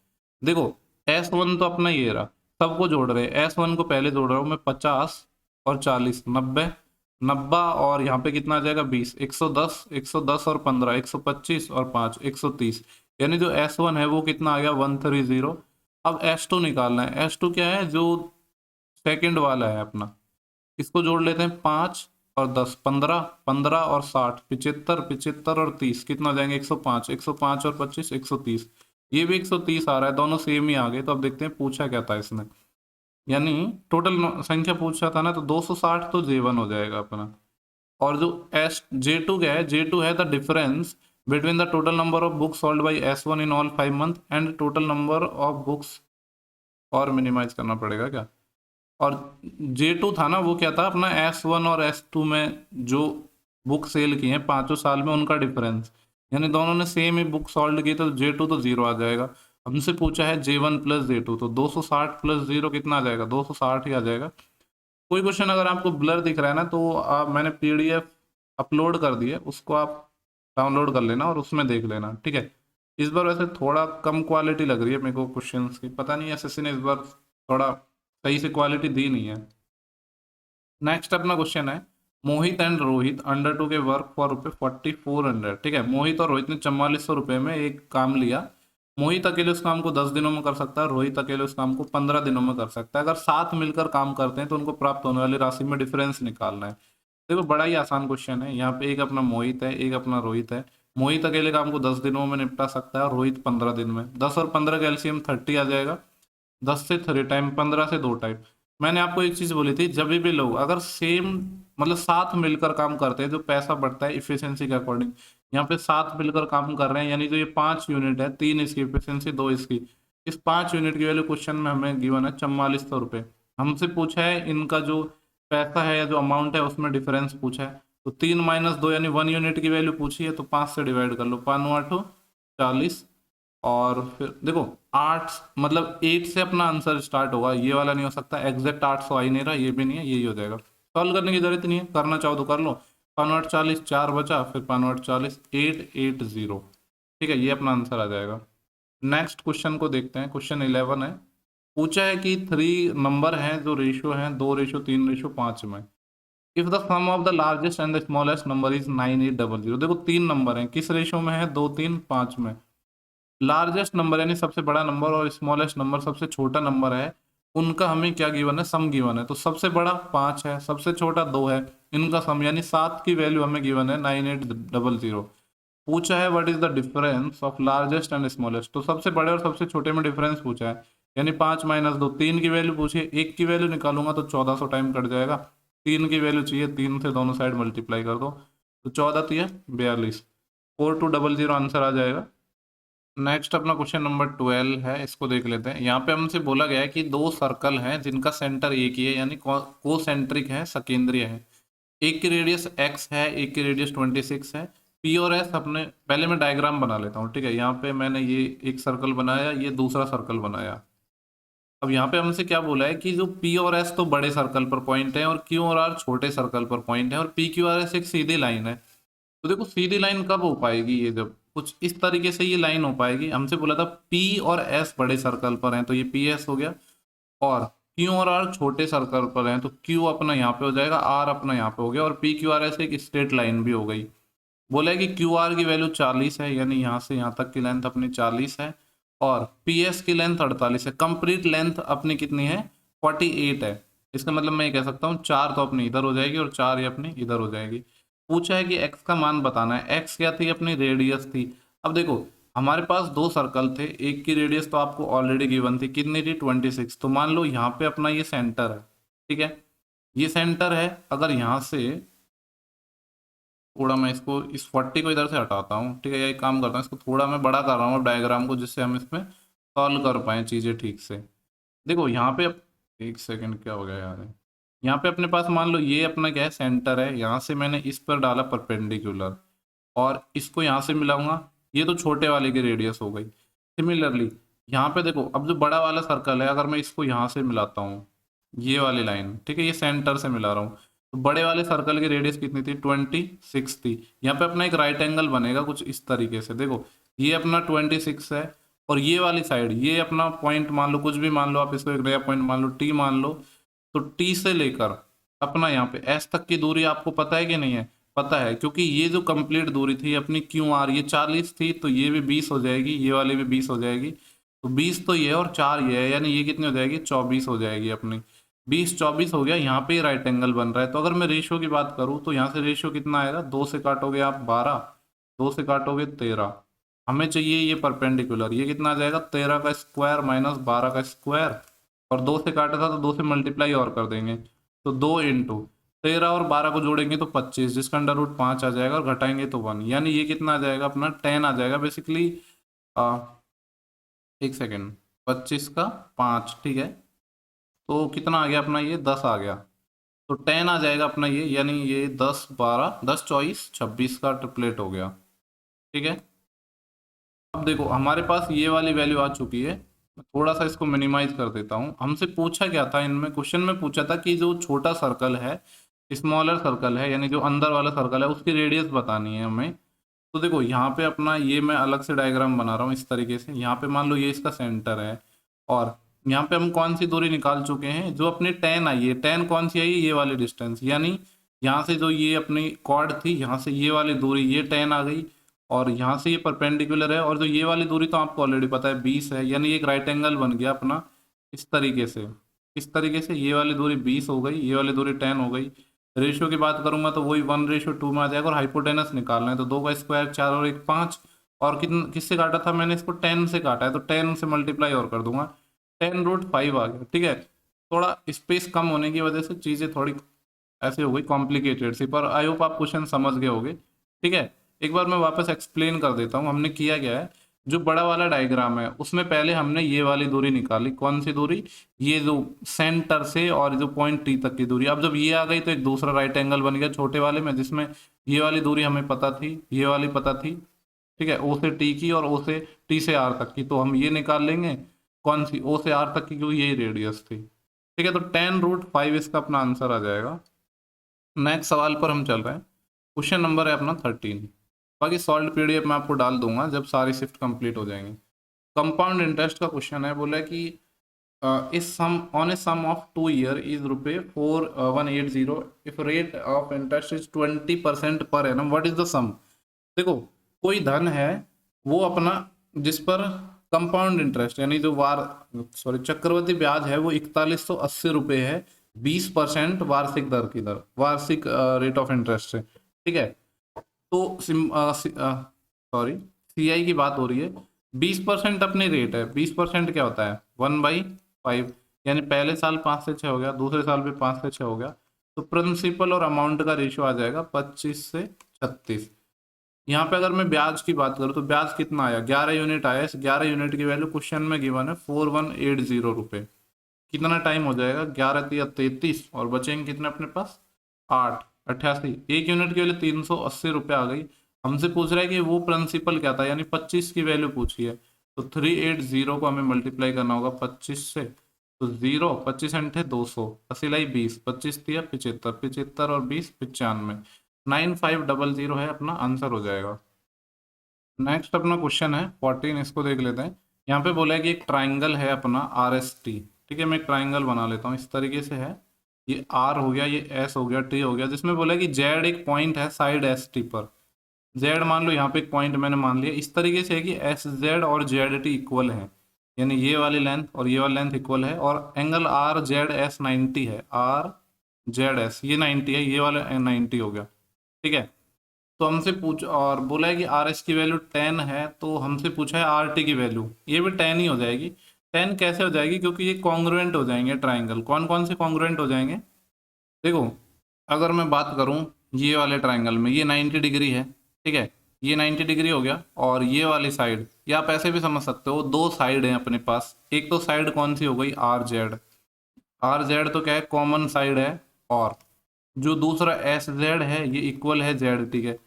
Speaker 1: देखो S1 तो अपना ये रहा, सबको जोड़ रहे हैं। S1 को पहले जोड़ रहा हूँ मैं, 50 और 40 90, 90 और यहाँ पे कितना आ जाएगा 20, 110, 110 और 15, 125 और 5, 130। यानी जो S1 है वो कितना आ गया 130। अब S2 निकालना है। S2 क्या है, जो सेकंड वाला है अपना, इसको जोड़ लेते हैं। 5 और 10 15, 15 और 60 75, 75 और 30 कितना हो जाएंगे 105, 105 और 25 130। ये भी 130 आ रहा है, दोनों सेम ही आ गए। तो अब देखते हैं पूछा क्या था इसने, यानी टोटल संख्या पूछा था ना, तो 260 तो J1 हो जाएगा अपना। और जो एस J2 क्या है, J2 है the difference between the total number of books sold by S1 in all 5 month and total number of books, और मिनिमाइज करना पड़ेगा क्या। और J2 था ना, वो क्या था अपना S1 और S2 में जो बुक सेल की हैं 5 साल में, उनका डिफरेंस, यानी दोनों ने सेम ही बुक सोल्ड की, तो J2 तो 0 आ जाएगा। हमसे पूछा है J1 प्लस J2, तो 260 प्लस 0 कितना आ जाएगा, 260 ही आ जाएगा। कोई क्वेश्चन अगर आपको ब्लर दिख रहा है ना, तो मैंने PDF अपलोड कर दी है, उसको आप डाउनलोड कर लेना और उसमें देख लेना, ठीक है। इस बार वैसे थोड़ा कम क्वालिटी लग रही है मेरे को क्वेश्चंस की, पता नहीं SSC ने इस बार थोड़ा सही से क्वालिटी दी नहीं है। नेक्स्ट अपना क्वेश्चन है, मोहित एंड रोहित अंडर टू के वर्क फॉर ₹4400। ठीक है, मोहित और रोहित ने 4400 में एक काम लिया। मोहित अकेले उस काम को 10 दिनों में कर सकता है, रोहित अकेले उस काम को 15 दिनों में कर सकता है। अगर साथ मिलकर काम करते हैं तो उनको प्राप्त होने वाली राशि में डिफरेंस निकालना है। देखो बड़ा ही आसान क्वेश्चन है। यहाँ पे एक अपना मोहित है, एक अपना रोहित है। मोहित अकेले काम को 10 दिनों में निपटा सकता है और रोहित 15 दिन में। 10 और 15 का एलसीएम 30 आ जाएगा। 10 से 3 टाइम, 15 से 2 टाइम। मैंने आपको एक चीज बोली थी, जब भी लोग अगर सेम मतलब साथ मिलकर काम करते हैं, जो पैसा बढ़ता है इफिशियंसी के अकॉर्डिंग। यहाँ पे साथ मिलकर काम कर रहे हैं, यानी जो ये 5 यूनिट है, 3 इसकी इफिशियंसी, 2 इसकी, इस 5 यूनिट की वैल्यू क्वेश्चन में हमें गिवन है 4400 रुपये। हमसे पूछा है इनका जो पैसा है या जो अमाउंट है उसमें डिफरेंस पूछा है। तो 3 - 2 यानी 1 यूनिट की वैल्यू पूछी है, तो 5 से डिवाइड कर लो, 5 8 40। और फिर देखो 8 मतलब 8 से अपना आंसर स्टार्ट होगा, ये वाला नहीं हो सकता। एग्जैक्ट 800 आ ही नहीं रहा, ये भी नहीं है, यही हो जाएगा। सॉल्व करने की जरूरत नहीं है, करना चाहो तो कर लो। 5 8 40, 4 बचा, फिर 5 8 40, 880। ठीक है, ये अपना आंसर आ जाएगा। नेक्स्ट क्वेश्चन को देखते हैं, क्वेश्चन 11 है। पूछा है कि 3 नंबर हैं जो रेशियो हैं 2:3:5 में। If the sum of the largest and the smallest number is 9800। देखो 3 नंबर हैं, किस रेशियो में है, 2 3 5 में। लार्जेस्ट नंबर यानी सबसे बड़ा नंबर और स्मॉलेस्ट नंबर सबसे छोटा नंबर है, उनका हमें क्या गिवन है, सम गिवन है। तो सबसे बड़ा 5 है, सबसे छोटा 2 है, इनका सम यानी 7 की वैल्यू हमें गिवन है 9800। पूछा है what is the difference of largest and smallest. तो सबसे बड़े और सबसे छोटे में डिफरेंस पूछा है, यानी 5 - 2, 3 की वैल्यू पूछी है। 1 की वैल्यू निकालूंगा तो 1400 टाइम कट जाएगा। 3 की वैल्यू चाहिए, 3 से दोनों साइड मल्टीप्लाई कर दो, तो 14 3 42, 4200 आंसर आ जाएगा। नेक्स्ट अपना क्वेश्चन नंबर 12 है, इसको देख लेते हैं। यहाँ पे हमसे बोला गया है कि 2 सर्कल हैं जिनका सेंटर एक ही है, यानी कोसेंट्रिक है, सकेंद्रीय है। एक की रेडियस x है, एक की रेडियस 26 है। p और s अपने, पहले मैं डायग्राम बना लेता हूँ, ठीक है। यहाँ पे मैंने ये एक सर्कल बनाया, ये दूसरा सर्कल बनाया। अब यहाँ पे हमसे क्या बोला है कि जो p और s तो बड़े सर्कल पर पॉइंट है और q और r छोटे सर्कल पर पॉइंट है, और p q r s एक सीधी लाइन है। तो देखो सीधी लाइन कब हो पाएगी, ये जब कुछ इस तरीके से ये लाइन हो पाएगी। हमसे बोला था P और S बड़े सर्कल पर हैं, तो ये PS हो गया। और Q और R छोटे सर्कल पर हैं, तो Q अपना यहाँ पे हो जाएगा, R अपना यहाँ पे हो गया, और PQRS एक स्ट्रेट लाइन भी हो गई। बोला है कि QR की वैल्यू 40 है, यानी यहाँ से यहाँ तक की लेंथ अपनी 40 है, और PS की लेंथ 48 है। कंप्लीट लेंथ अपनी कितनी है, 48 है। इसका मतलब मैं ये कह सकता हूँ 4 तो अपनी इधर हो जाएगी और 4 ये अपनी इधर हो जाएगी। पूछा है कि x का मान बताना है। x क्या थी, अपनी रेडियस थी। अब देखो हमारे पास 2 सर्कल थे, एक की रेडियस तो आपको ऑलरेडी गिवन थी, कितनी थी 26। तो मान लो यहाँ पे अपना ये सेंटर है, ठीक है, ये सेंटर है। अगर यहाँ से थोड़ा मैं इसको, इस 40 को इधर से हटाता हूँ, ठीक है, या एक काम करता हूँ, इसको थोड़ा मैं बड़ा कर रहा हूँ डायग्राम को, जिससे हम इसमें सॉल्व कर पाए चीज़ें ठीक से। देखो यहाँ पे एक सेकंड, क्या हो गया यार, यहाँ पे अपने पास मान लो ये अपना क्या है, सेंटर है, यहाँ से मैंने इस पर डाला परपेंडिकुलर और इसको यहाँ से मिलाऊंगा, ये तो छोटे वाले की रेडियस हो गई। सिमिलरली यहाँ पे देखो, अब जो बड़ा वाला सर्कल है, अगर मैं इसको यहाँ से मिलाता हूँ, ये वाली लाइन, ठीक है, ये सेंटर से मिला रहा हूँ, तो बड़े वाले सर्कल की रेडियस कितनी थी, 26 थी। यहाँ पे अपना एक राइट एंगल बनेगा कुछ इस तरीके से, देखो ये अपना 26 है, और ये वाली साइड, ये अपना पॉइंट मान लो, कुछ भी मान लो आप, इसको एक नया पॉइंट मान लो, टी मान लो, तो टी से लेकर अपना यहाँ पे एस तक की दूरी आपको पता है कि नहीं है, पता है, क्योंकि ये जो कंप्लीट दूरी थी अपनी क्यू आर, ये 40 थी, तो ये भी 20 हो जाएगी, ये वाली भी 20 हो जाएगी, तो 20 तो ये है और 4 ये है, यानी ये कितनी हो जाएगी, 24 हो जाएगी अपनी। 20 24 हो गया, यहाँ पे राइट एंगल बन रहा है। तो अगर मैं रेशियो की बात करूँ तो यहाँ से रेशियो कितना आएगा, 2 से काटोगे आप 12, 2 से काटोगे 13, हमें चाहिए ये परपेंडिकुलर, ये कितना आ जाएगा, 13 का स्क्वायर माइनस 12 का स्क्वायर, और 2 से काटा था तो 2 से मल्टीप्लाई और कर देंगे, तो 2 इंटू 13 और 12 को जोड़ेंगे तो 25, जिसका अंडर रूट 5 आ जाएगा, और घटाएंगे तो 1, यानी ये कितना आ जाएगा अपना 10 आ जाएगा बेसिकली। एक सेकेंड, 25 का 5, ठीक है, तो कितना आ गया अपना, ये 10 आ गया, तो 10 आ जाएगा अपना ये, यानी ये 10 12 10 24 26 का ट्रिपलेट हो गया, ठीक है। अब देखो हमारे पास ये वाली वैल्यू आ चुकी है, मैं थोड़ा सा इसको मिनिमाइज कर देता हूँ। हमसे पूछा क्या था इनमें, क्वेश्चन में पूछा था कि जो छोटा सर्कल है, स्मॉलर सर्कल है, यानी जो अंदर वाला सर्कल है, उसकी रेडियस बतानी है हमें। तो देखो यहाँ पे अपना ये मैं अलग से डायग्राम बना रहा हूँ इस तरीके से, यहाँ पे मान लो ये इसका सेंटर है, और यहाँ पे हम कौन सी दूरी निकाल चुके हैं, जो अपनी 10 आई है, 10 कौन सी आई है, ये वाली डिस्टेंस, यानी यहाँ से जो ये अपनी कॉर्ड थी, यहाँ से ये वाली दूरी, ये 10 आ गई, और यहाँ से ये परपेंडिकुलर है, और जो ये वाली दूरी तो आपको ऑलरेडी पता है 20 है, यानी एक राइट एंगल बन गया अपना इस तरीके से। इस तरीके से ये वाली दूरी 20 हो गई, ये वाली दूरी 10 हो गई। रेशियो की बात करूंगा तो वही 1:2 में आ जाएगा, और हाइपोटेनस निकालना है तो 2 का स्क्वायर 4 और 1 5, और किससे काटा था मैंने इसको, 10 से काटा है, तो 10 से मल्टीप्लाई और कर दूंगा, 10√5 आ गया, ठीक है। थोड़ा स्पेस कम होने की वजह से चीज़ें थोड़ी ऐसे हो गई कॉम्प्लिकेटेड सी, पर आई होप आप क्वेश्चन समझ गए होगे, ठीक है। एक बार मैं वापस एक्सप्लेन कर देता हूँ हमने किया क्या है। जो बड़ा वाला डायग्राम है उसमें पहले हमने ये वाली दूरी निकाली, कौन सी दूरी, ये जो सेंटर से और जो पॉइंट टी तक की दूरी। अब जब ये आ गई तो एक दूसरा राइट एंगल बन गया छोटे वाले में, जिसमें ये वाली दूरी हमें पता थी, ये वाली पता थी, ठीक है, ओ से टी की और ओ से टी से आर तक की, तो हम ये निकाल लेंगे, कौन सी, ओ से आर तक की, क्योंकि यही रेडियस थी, ठीक है। तो 10√5 इसका अपना आंसर आ जाएगा। नेक्स्ट सवाल पर हम चल रहे हैं, क्वेश्चन नंबर है अपना 13। बाकी सॉल्व पीडीएफ मैं आपको डाल दूंगा जब सारी शिफ्ट कंप्लीट हो जाएंगी। कंपाउंड इंटरेस्ट का क्वेश्चन है, बोला है कि इस sum on a sum of 2 year is ₹4180, if rate of interest is 20% per annum, what is the sum. देखो कोई धन है वो अपना, जिस पर कंपाउंड इंटरेस्ट यानी जो चक्रवृद्धि ब्याज है वो 4180 रुपये है, 20% वार्षिक दर की दर, वार्षिक रेट ऑफ इंटरेस्ट से, ठीक है। तो सीआई की बात हो रही है, 20% अपनी रेट है, 20% क्या होता है 1/5, यानी पहले साल 5 से 6 हो गया, दूसरे साल भी 5 से 6 हो गया, तो प्रिंसिपल और अमाउंट का रेशियो आ जाएगा 25 से 36। यहाँ पे अगर मैं ब्याज की बात करूँ तो ब्याज कितना आया, 11 यूनिट आया, इस 11 यूनिट की वैल्यू क्वेश्चन में गिवन है 4180 रुपये। कितना टाइम हो जाएगा, 11×3 = 33, और बचेंगे कितने अपने पास 8, 88, एक यूनिट की वैल्यू 380 रुपये आ गई। हमसे पूछ रहा है कि वो प्रिंसिपल क्या था, यानी 25 की वैल्यू पूछी है, तो 380 को हमें मल्टीप्लाई करना होगा 25 से, तो 0 25 × 200, 80×20, 25 × 75, 75 और 20 95, 9500 है अपना आंसर हो जाएगा। नेक्स्ट अपना क्वेश्चन है 14, इसको देख लेते हैं। यहाँ पे बोला है कि एक ट्राइंगल है अपना RST, ठीक है, मैं एक ट्राइंगल बना लेता हूँ, इस तरीके से है, ये R हो गया, ये S हो गया, T हो गया, जिसमें बोला है कि Z एक पॉइंट है साइड ST पर। Z मान लो यहाँ पे एक पॉइंट मैंने मान लिया, इस तरीके से है कि SZ और ZT इक्वल है, यानी ये वाली लेंथ और ये वाली लेंथ इक्वल है, और एंगल RZS 90 है, RZS ये 90 है, ये वाला 90 हो गया, ठीक है। तो हमसे पूछ और बोला है कि RS की वैल्यू 10 है, तो हमसे पूछा है RT की वैल्यू, ये भी 10 ही हो जाएगी। 10 कैसे हो जाएगी, क्योंकि ये कॉन्ग्रुएंट हो जाएंगे ट्राइंगल। कौन कौन से कॉन्ग्रुएंट हो जाएंगे, देखो अगर मैं बात करूं ये वाले ट्राइंगल में, ये 90 डिग्री है, ठीक है, ये 90 डिग्री हो गया, और ये वाली साइड या आप ऐसे भी समझ सकते हो, दो साइड हैं अपने पास। एक तो साइड कौन सी हो गई, आर जेड। आर जेड तो क्या है, कॉमन साइड है। और जो दूसरा एस जेड है ये इक्वल है जेड, ठीक है।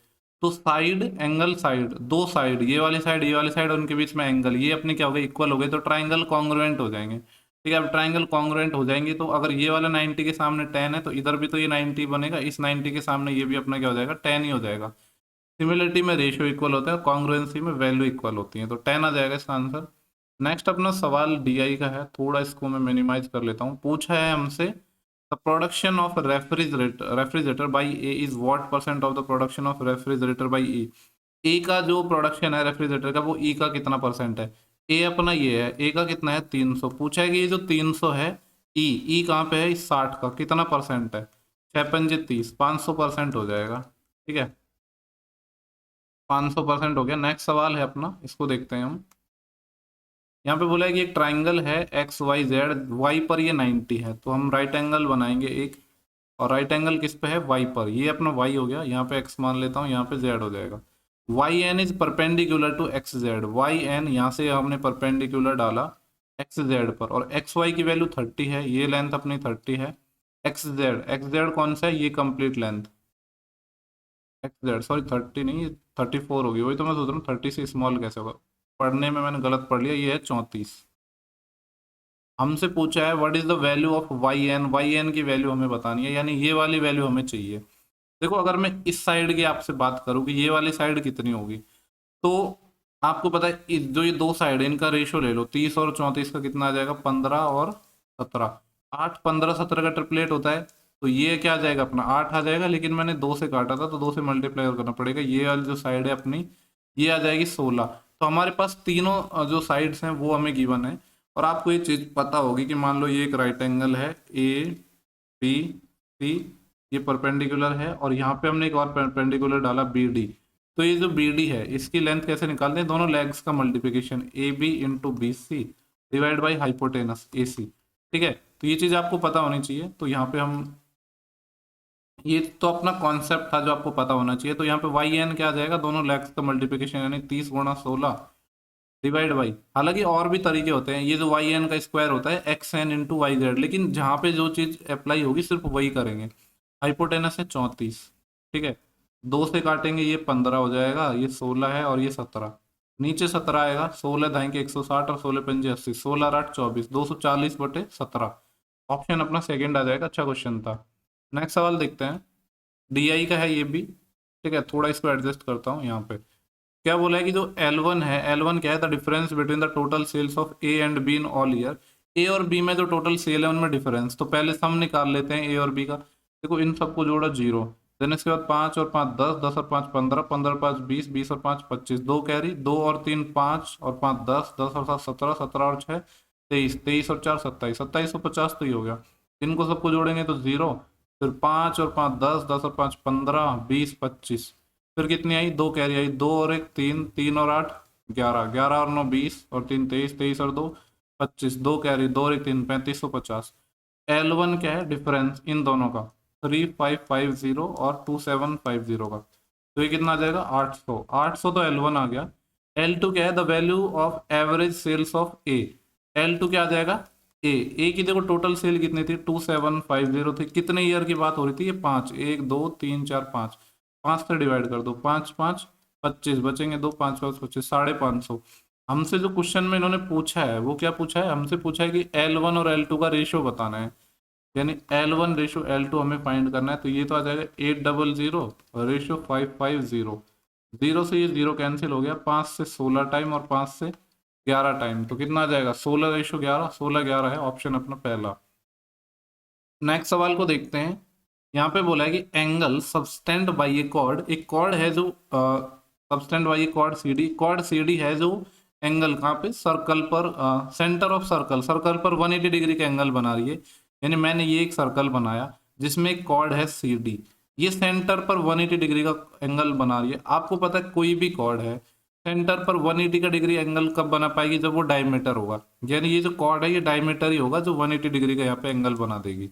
Speaker 1: तो साइड एंगल साइड, दो साइड, ये वाली साइड, उनके बीच में एंगल, ये अपने क्या हो गए, इक्वल हो गए, तो ट्राइंगल कॉन्ग्रुएंट हो जाएंगे। ठीक है, अब ट्राइंगल कॉन्ग्रुएंट हो जाएंगे तो अगर ये वाला 90 के सामने 10 है तो इधर भी तो ये 90 बनेगा, इस 90 के सामने ये भी अपना क्या हो जाएगा, 10 ही हो जाएगा। सिमिलरिटी में रेशियो इक्वल होता है और कॉन्ग्रुएंसी में वैल्यू इक्वल होती है, तो 10 आ जाएगा इसका आंसर। नेक्स्ट अपना सवाल डीआई का है, थोड़ा इसको मैं मिनिमाइज कर लेता हूँ। पूछा है हमसे the production of refrigerator by A is what percent of the production of refrigerator by E. A का जो प्रोडक्शन है रेफ्रिजरेटर का वो ई का कितना परसेंट है। ए अपना ये है, ए का कितना है 300। पूछा है कि ये जो 300 है, ई ई कहाँ पे है, इस 60 का कितना परसेंट है, 6 5 30, 500% हो जाएगा। ठीक है, 500% हो गया। नेक्स्ट सवाल है अपना, इसको देखते हैं हम। यहाँ पे बोला है कि एक ट्राइंगल है एक्स वाई जेड, वाई पर ये 90 है, तो हम राइट एंगल बनाएंगे एक। और राइट एंगल किस पे है, वाई पर, ये अपना वाई हो गया, यहाँ पे एक्स मान लेता हूँ, यहाँ पे जेड हो जाएगा। Y N is perpendicular to X Z, Y N यहाँ से हमने परपेंडिकुलर डाला एक्स जेड पर, और एक्स वाई की वैल्यू 30 है, ये लेंथ अपनी 30 है। एक्स जेड कौन सा है, ये complete length. X Z sorry 30 नहीं, 34 होगी, वही तो मैं सोच रहा हूँ 30 से स्मॉल कैसे होगा, पढ़ने में मैंने गलत पढ़ लिया, ये है 34। हमसे पूछा है what is the value of Y N की वैल्यू हमें बतानी है, यानी ये वाली वैल्यू हमें चाहिए। देखो अगर मैं इस साइड की आपसे बात करूँ कि ये वाली साइड कितनी होगी, तो आपको पता है जो ये दो साइड है इनका रेशो ले लो, 30 और 34 का कितना आ जाएगा, 15 और 17। 8 15 17 का ट्रिपलेट होता है, तो ये क्या आ जाएगा अपना 8 आ जाएगा, लेकिन मैंने 2 से काटा था तो 2 से मल्टीप्लाई करना पड़ेगा, ये वाली जो साइड है अपनी ये आ जाएगी 16। तो हमारे पास तीनों जो साइड्स हैं वो हमें गिवन है। और आपको ये चीज़ पता होगी कि मान लो ये एक राइट एंगल है ए बी सी, ये परपेंडिकुलर है, और यहाँ पे हमने एक और परपेंडिकुलर डाला बी डी। तो ये जो बी डी है इसकी लेंथ कैसे निकालते हैं, दोनों लेग्स का multiplication, A B into B C divide by hypotenuse A C. ठीक है, तो ये चीज़ आपको पता होनी चाहिए। तो यहाँ पे हम, ये तो अपना कॉन्सेप्ट था जो आपको पता होना चाहिए। तो यहाँ पे वाई एन क्या आ जाएगा, दोनों लेग्स का मल्टीप्लिकेशन, यानी 30 गुणा 16 डिवाइड बाई, हालांकि और भी तरीके होते हैं, ये जो वाई एन का स्क्वायर होता है X N into Y Z, लेकिन जहाँ पे जो चीज़ अप्लाई होगी सिर्फ वही करेंगे। हाइपोटेनस है 34। ठीक है, 2 से काटेंगे ये 15 हो जाएगा, ये 16 है और ये 17, नीचे 17 आएगा, 16 दाएंगे 160 और 16 पंजे 80, 16 8 24, 240/17। ऑप्शन अपना सेकंड आ जाएगा। अच्छा क्वेश्चन था। नेक्स्ट सवाल देखते हैं, डीआई का है ये भी। ठीक है, थोड़ा इसको एडजस्ट करता हूँ। यहाँ पे क्या बोला है कि जो L1 है, L1 क्या है, the difference between the total sales of A and B in all year. A और बी में जो टोटल सेल है उनमें डिफरेंस, तो पहले सम निकाल लेते हैं ए और बी का। देखो इन सबको जोड़ा 0, देन इसके बाद 5 और 5 10, 10 और 5 15, 15 और 5 20, 20 और 5 25, 2 कैरी, 2 और 3 5 और 5 10, 10 और 7 17, 17 और 6 23, 23 और 4 27, 2750 तो ही हो गया। इनको सबको जोड़ेंगे तो 0, फिर 5 और 5 10, 10 और 5 15, 20 25, फिर कितनी आई, 2 कैरी आई, 2 और 1 3, 3 और 8 11, 11 और 9 20 और 3 23, 23 और 2 25, 2 कैरी, 2 और 1 3, 3550। L1 क्या है, डिफरेंस इन दोनों का 3550 और 2750 का, तो ये कितना आ जाएगा 800। 800 तो L1 आ गया। L2 क्या है, the value of average sales of A. L2 क्या आ जाएगा, ए की देखो टोटल सेल कितनी थी, 2750 थी, कितने ईयर की बात हो रही थी, ये 5, 1 2 3 4 5, 5 से डिवाइड कर दो, 5 5 25, बचेंगे 2, 5 5 25, 550। हमसे जो क्वेश्चन में इन्होंने पूछा है वो क्या पूछा है, हमसे पूछा है कि L1 और L2 का रेशियो बताना है, यानी L1 रेशियो L2 हमें फाइंड करना है। तो ये तो आ जाएगा 800 और रेशियो 550, 0 से ये 0 कैंसिल हो गया, 5 से 16 टाइम और 5 से 11 टाइम, तो कितना आ जाएगा 16:11, 16:11 है ऑप्शन अपना पहला। नेक्स्ट सवाल को देखते हैं। यहाँ पे बोला है कि angle subtend by a chord, एक कॉर्ड है जो subtend by a chord C D है, जो एंगल कहाँ पे, सर्कल पर, सेंटर ऑफ सर्कल, सर्कल पर 180 डिग्री का एंगल बना रही है। यानी मैंने ये एक सर्कल बनाया जिसमें एक कॉर्ड है सी डी, ये सेंटर पर 180 डिग्री का एंगल बना रही है। आपको पता है कोई भी कॉर्ड है सेंटर पर 180 का डिग्री एंगल कब बना पाएगी, जब वो डायमीटर होगा, यानी ये जो कॉर्ड है ये डायमीटर ही होगा जो 180 डिग्री का यहाँ पे एंगल बना देगी।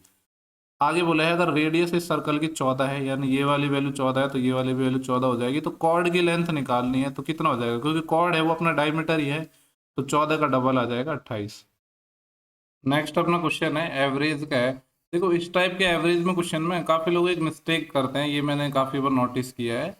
Speaker 1: आगे बोला है अगर रेडियस इस सर्कल की 14 है, यानी ये वाली वैल्यू 14 है तो ये वाली वैल्यू 14 हो जाएगी, तो कॉर्ड की लेंथ निकालनी है तो कितना हो जाएगा, क्योंकि कॉर्ड है वो अपना डायमीटर ही है, तो 14 का डबल आ जाएगा 28। नेक्स्ट अपना क्वेश्चन है एवरेज का है। देखो इस टाइप के एवरेज में क्वेश्चन में काफी लोग एक मिस्टेक करते हैं, ये मैंने काफी बार नोटिस किया है।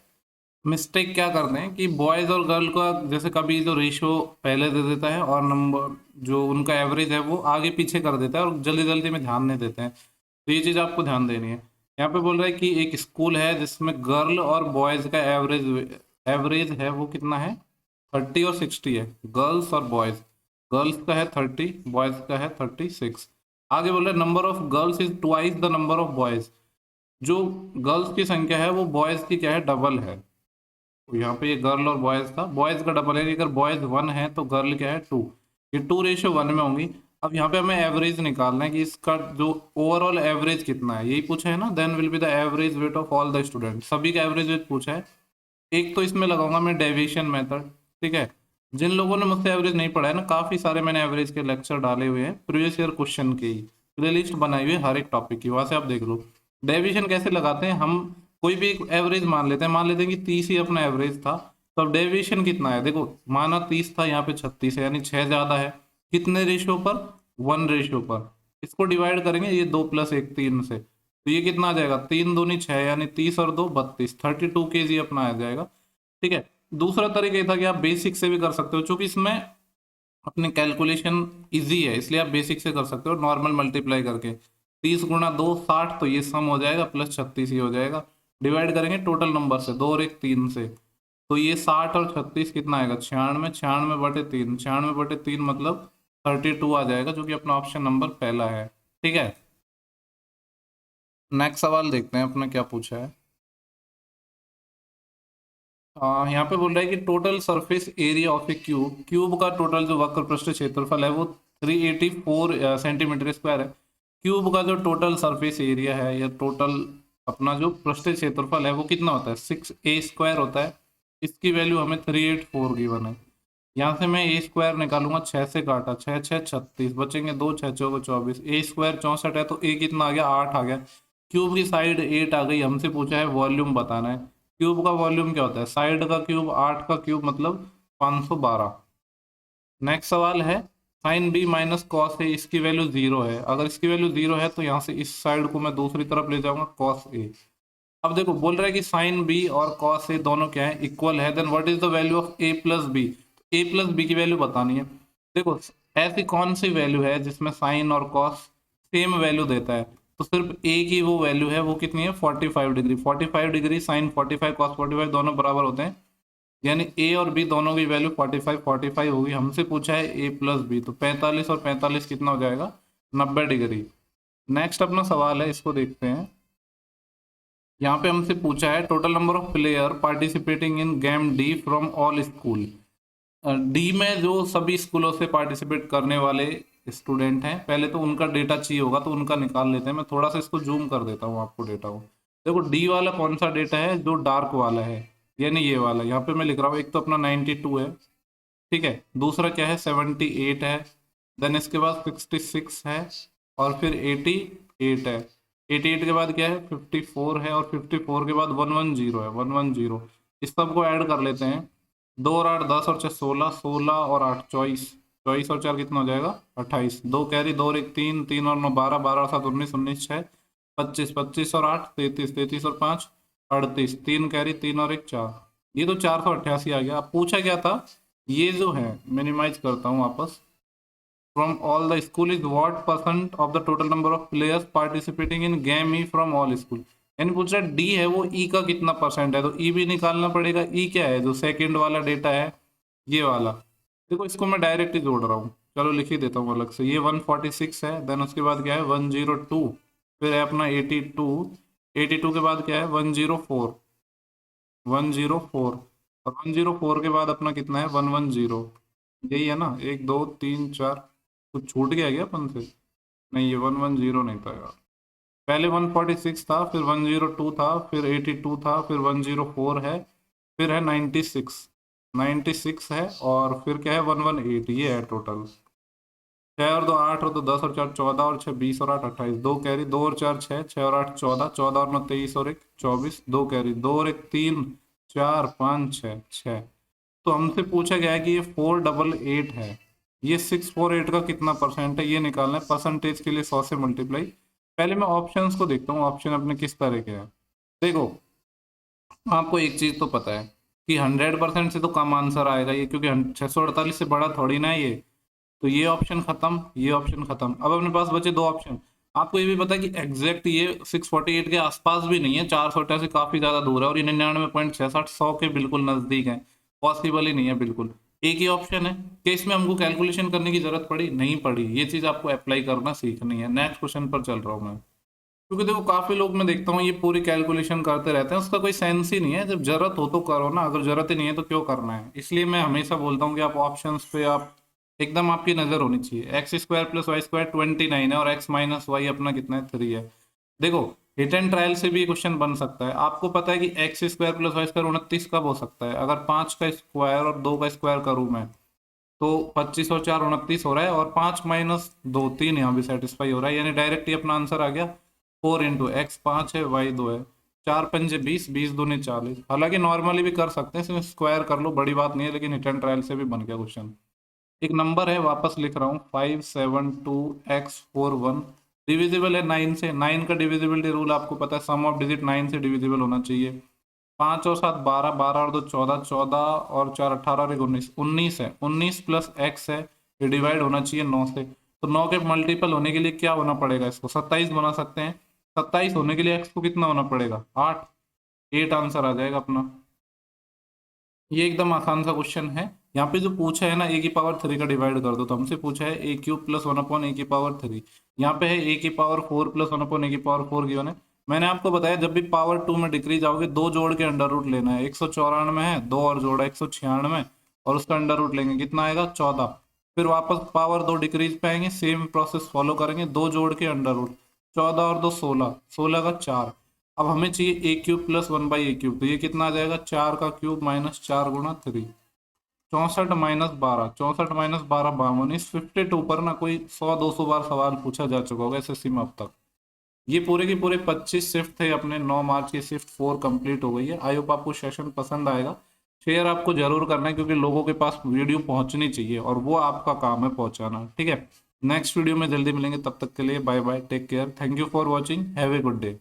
Speaker 1: मिस्टेक क्या करते हैं कि बॉयज और गर्ल का जैसे कभी तो रेशियो पहले दे देता है और नंबर जो उनका एवरेज है वो आगे पीछे कर देता है और जल्दी जल्दी में ध्यान नहीं देते हैं, तो ये चीज़ आपको ध्यान देनी है। यहाँ पे बोल रहा है कि एक स्कूल है जिसमें गर्ल और बॉयज का एवरेज एवरेज है वो कितना है, 30 और 60 है, गर्ल्स और बॉयज। गर्ल्स का है 30, बॉयज का है 36। आगे बोल रहे हैं number of girls is twice the number of boys. जो गर्ल्स की संख्या है वो बॉयज की क्या है, डबल है। तो यहाँ पे ये गर्ल और बॉयज था, बॉयज का डबल है, अगर बॉयज 1 है तो गर्ल क्या है 2, ये 2:1 में होंगी। अब यहाँ पे हमें एवरेज निकालना है कि इसका जो ओवरऑल एवरेज कितना है, यही पूछा है ना, then will be the average weight of all the student, सभी का एवरेज वेट पूछा है। एक तो इसमें लगाऊंगा मैं डेविएशन मेथड, ठीक है। जिन लोगों ने मुझसे एवरेज नहीं पढ़ा है ना, काफी सारे मैंने एवरेज के लेक्चर डाले हुए हैं प्रीवियस ईयर क्वेश्चन के ही, प्लेलिस्ट बनाई हुई है हर एक टॉपिक की, वहां से आप देख लो। डेविएशन कैसे लगाते हैं, हम कोई भी एक एवरेज मान लेते हैं, मान लेते हैं कि 30 ही अपना एवरेज था, तो अब डेविएशन कितना है, देखो माना 30 था, यहाँ पे 36 है, यानी 6 ज्यादा है, कितने रेशियो पर, 1 रेशियो पर। इसको डिवाइड करेंगे ये 2 + 1 3 से, तो ये कितना आ जाएगा, 3 दूनी 6, यानी 30 और 2 32, 32 kg अपना आ जाएगा, ठीक है। दूसरा तरीका ये था कि आप बेसिक से भी कर सकते हो, क्योंकि इसमें अपने कैलकुलेशन इजी है, इसलिए आप बेसिक से कर सकते हो नॉर्मल मल्टीप्लाई करके। 30 × 2 60, तो ये सम हो जाएगा, प्लस 36 ही हो जाएगा। डिवाइड करेंगे टोटल नंबर से, 2 और 1 3 से, तो ये 60 और 36 कितना आएगा, 96, 96/3, 96/3 मतलब 32 आ जाएगा, जो कि अपना ऑप्शन नंबर पहला है, ठीक है। नेक्स्ट सवाल देखते हैं अपना क्या पूछा है। यहाँ पे बोल रहा है कि total surface area of A cube, cube का टोटल जो वक्र पृष्ठ क्षेत्रफल है वो 384 सेंटीमीटर स्क्वायर है। क्यूब का जो टोटल सरफेस एरिया है या टोटल अपना जो पृष्ठ क्षेत्रफल है वो कितना होता है, 6a² होता है। इसकी वैल्यू हमें 384 गिवन है। यहाँ से मैं ए स्क्वायर निकालूंगा, 6 से काटा, 6 6 36, बचेंगे 2, 6 4 24, ए स्क्वायर 64 है, तो ए कितना आ गया, 8 आ गया। क्यूब की साइड 8 आ गई, हमसे पूछा है वॉल्यूम बताना है। क्यूब का वॉल्यूम क्या होता है, साइड का क्यूब 8 का क्यूब मतलब 512। नेक्स्ट सवाल है sine B minus cos A, इसकी वैल्यू 0 है, अगर इसकी वैल्यू 0 है तो यहाँ से इस साइड को मैं दूसरी तरफ ले जाऊंगा, कॉस ए। अब देखो बोल रहा है कि साइन बी और कॉस ए दोनों क्या है, इक्वल है, then what is the value of A plus B, A plus B की वैल्यू बतानी है। देखो ऐसी कौन सी वैल्यू है जिसमें साइन और कॉस सेम वैल्यू देता है, तो सिर्फ ए की वो वैल्यू है, वो कितनी है, 45 डिग्री, 45 डिग्री साइन 45 कॉस 45 दोनों बराबर होते हैं, यानी ए और बी दोनों की वैल्यू 45 45 होगी। हमसे पूछा है ए प्लस बी, तो 45 और 45 कितना हो जाएगा, 90 डिग्री। नेक्स्ट अपना सवाल है, इसको देखते हैं। यहाँ पे हमसे पूछा है total number of player participating in game D from all school. D में जो सभी स्कूलों से पार्टिसिपेट करने वाले स्टूडेंट हैं, पहले तो उनका डेटा चाहिए होगा, तो उनका निकाल लेते हैं। मैं थोड़ा सा इसको जूम कर देता हूँ आपको डेटा को। देखो डी वाला कौन सा डेटा है, जो डार्क वाला है, यानी ये वाला, यहाँ पे मैं लिख रहा हूँ, एक तो अपना 92 है, ठीक है, दूसरा क्या है 78 है, देन इसके बाद 66 है, और फिर 88 है। 88 के बाद क्या है 54 है, और 54 के बाद 110 है, 110। इस सब को ऐड कर लेते हैं, 2 और 8 10 और 6 16, 16 और 8 24, 24 और 4 कितना हो जाएगा 28, 2 कैरी, 2 और 1 3, 3 और 9 12, 12 और 7 19, 19 6 25, 25 और 8 33, 33 और 5 38, 3 कैरी, 3 और 1 4, ये तो 488 आ गया। अब पूछा क्या था, ये जो है मिनिमाइज करता हूँ वापस, from all the school is what percent of the total number of players participating in game E from all school. यानी पूछ रहा है डी है वो ई का कितना परसेंट है, तो ई भी निकालना पड़ेगा। ई क्या है, जो सेकंड वाला डेटा है ये वाला, देखो इसको मैं डायरेक्ट ही जोड़ रहा हूँ, चलो लिख ही देता हूँ अलग से। ये 146 है, देन उसके बाद क्या है 102, फिर है अपना 82, 82 के बाद क्या है 104, 104, और 104 के बाद अपना कितना है 110। यही है ना, 1 2 3 4, कुछ छूट गया क्या अपन से, नहीं ये 110 नहीं था यार, पहले 146 था, फिर 102 था, फिर 82 था, फिर 104 है, फिर है 96, 96 है, और फिर क्या है 118, ये है टोटल। 6 और 2 8 और 2 10 और 4 14 और 6 20 और 8 28, 2 कैरी, 2 और 4 6, 6 और 8 14, 14 और 9 23 और 1 24, 2 कैरी, 2 और 1 3 4 5 6 6। तो हमसे पूछा गया है कि ये 488 है, ये 648 का कितना परसेंट है ये निकालना है। परसेंटेज के लिए 100 से मल्टीप्लाई। पहले मैं ऑप्शंस को देखता हूँ, ऑप्शन अपने किस तरह के हैं। देखो, आपको एक चीज तो पता है कि 100% से तो कम आंसर आएगा ये, क्योंकि 648 से बड़ा थोड़ी ना है ये। तो ये ऑप्शन खत्म, ये ऑप्शन खत्म। अब अपने पास बचे दो ऑप्शन। आपको ये भी पता है कि एग्जैक्ट ये 648 के आसपास भी नहीं है, 488 से काफी ज्यादा दूर है, और ये 99.66 100 के बिल्कुल नजदीक है। पॉसिबल ही नहीं है बिल्कुल। एक ही ऑप्शन है कि इसमें हमको कैलकुलेशन करने की जरूरत पड़ी नहीं पड़ी, ये चीज आपको अप्लाई करना सीखनी है। नेक्स्ट क्वेश्चन पर चल रहा हूँ मैं, क्योंकि देखो काफी लोग मैं देखता हूँ ये पूरी कैलकुलेशन करते रहते हैं, उसका कोई सेंस ही नहीं है। जब जरूरत हो तो करो ना, अगर जरूरत ही नहीं है तो क्यों करना है। इसलिए मैं हमेशा बोलता हूँ कि आप ऑप्शंस पे आप एकदम आपकी नजर होनी चाहिए। X square plus Y square 29 है, और एक्स माइनस वाई अपना कितना है 3 है। देखो, हिट एंड ट्रायल से भी क्वेश्चन बन सकता है। आपको पता है कि X square plus Y square 29 कब हो सकता है? अगर 5 का स्क्वायर और 2 का स्क्वायर करूँ मैं, तो 25 और 4 29 हो रहा है, और 5 माइनस 2 3 यहाँ भी सेटिस्फाई हो रहा है, यानी डायरेक्ट ही अपना आंसर आ गया। 4 इंटू एक्स 5 है, वाई 2 है, 4 पंजे 20, 20 दूनी 40। हालांकि नॉर्मली भी कर सकते हैं, इसमें स्क्वायर कर लो, बड़ी बात नहीं है, लेकिन हिट एंड ट्रायल से भी बन गया क्वेश्चन। एक नंबर है, वापस लिख रहा हूँ, 572x41 डिविजिबल है 9 से। 9 का डिविजिबिलिटी रूल आपको पता है, सम ऑफ डिजिट 9 से डिविजिबल होना चाहिए। 5 और 7 12, 12 और 2 14, 14 और 4 18 और 1 19, 19 है। 19 प्लस एक्स है, ये डिवाइड होना चाहिए 9 से। तो 9 के मल्टीपल होने के लिए क्या होना पड़ेगा? इसको 27 बना सकते हैं। 27 होने के लिए एक्स को कितना होना पड़ेगा? 8। 8 आंसर आ जाएगा अपना। ये एकदम आसान सा क्वेश्चन है। यहाँ पे जो पूछा है ना, ए की पावर 3 का डिवाइड कर दो, तो हमसे पूछा है ए क्यूब प्लस 1 अपॉन ए की पावर 3। यहाँ पे है ए की पावर 4 प्लस 1 अपॉन ए की पावर 4 गिवन है। मैंने आपको बताया जब भी पावर 2 में डिक्रीज आओगे, दो जोड़ के अंडर रूट लेना है। 194 है, दो और जोड़ा 196, और उसका अंडर रूट लेंगे, कितना आएगा? 14। फिर वापस पावर 2 डिक्रीज पे आएंगे, सेम प्रोसेस फॉलो करेंगे, दो जोड़ के अंडर रूट, 14 और 2 16, 16 का 4। अब हमें चाहिए ए क्यूब प्लस 1/a क्यूब, तो ये कितना आ जाएगा? 4 का क्यूब माइनस 4 गुणा 3। 64 माइनस 12, 64 माइनस 12 52। इस 52 पर ना कोई 100-200 बार सवाल पूछा जा चुका होगा एसएससी में अब तक। ये पूरे के पूरे 25 शिफ्ट थे अपने। 9 मार्च की शिफ्ट 4 कंप्लीट हो गई है। आई होप आपको सेशन पसंद आएगा। शेयर आपको जरूर करना है, क्योंकि लोगों के पास वीडियो पहुंचनी चाहिए, और वो आपका काम है पहुंचाना। ठीक है, नेक्स्ट वीडियो में जल्दी मिलेंगे, तब तक के लिए bye bye, take care, thank you for watching, have a good day.